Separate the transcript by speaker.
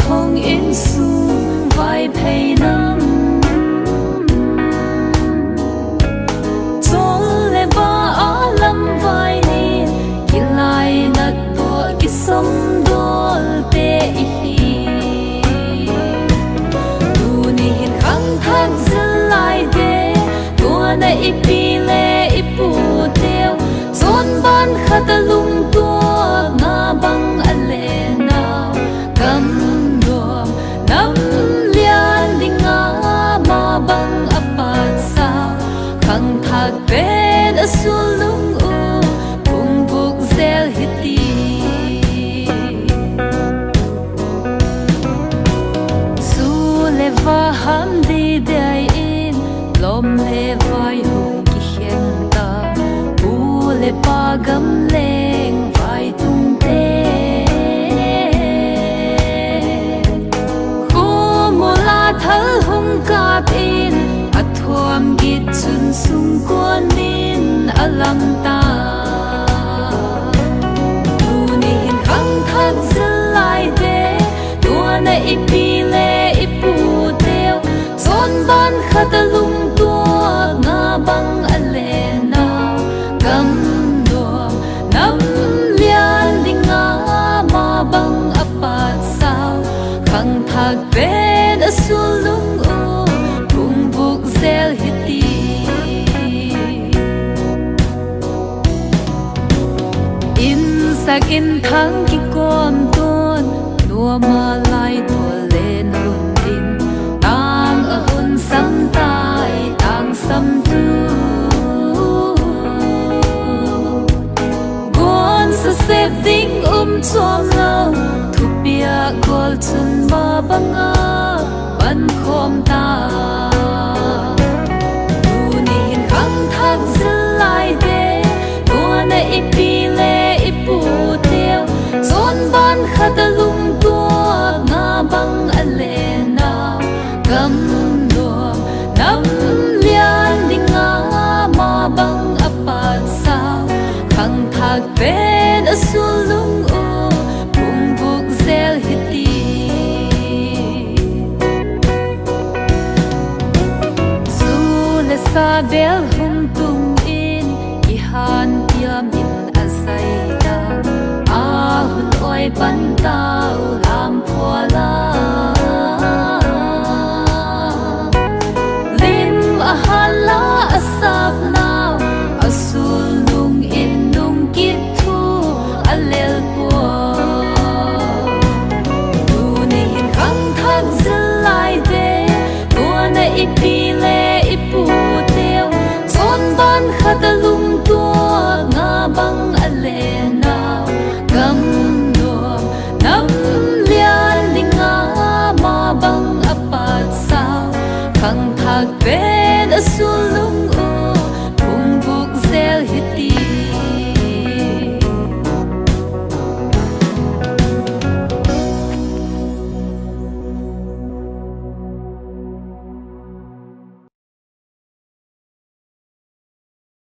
Speaker 1: hong in sung vai pei nam chol le ba alam vai ni kilai na to ki som dol te hi tu ni hin khang thang zalai de to na ipi le ipu teo chon ban khatalung to na bang ale na kam nam lian dinga ma bang apat sa khang thak ben asulung u kung buk zel hiti su le va ham di dai in lom le vai hung ki hen ta u le pa gam leng vai tung te thal hung kap in athuam git chun sung kon min alam ta tu ni hin khang thak zalai de tu na ipi le ipu teo chon ban khatalung to nga bang ale na kam do nam lian dinga ma bang apat sao khang thak be sulung u kung buk zel hiti in sakin thang ki kom ton nuwa ma lai to len hun tin tang a hun sam tai tang sam tu gon sa sep ding chom lo thupia gol chun ma banga ban khom ta tu ni hin khang thak zalai de tu na ipi le ipu teo chon ban khatalung to nga bang ale na kam do nam lian dinga ma bang apat sa khang thak ben asulung u kung buk zel hiti sa bel hum tum in ihan tiam in azai da ahun oi pan tau lam phola lim ahala asap now asul nung in nung kit thu alel po tu ni hin khang thak zalai de tu na ipi le ipu teo chon ban khatalung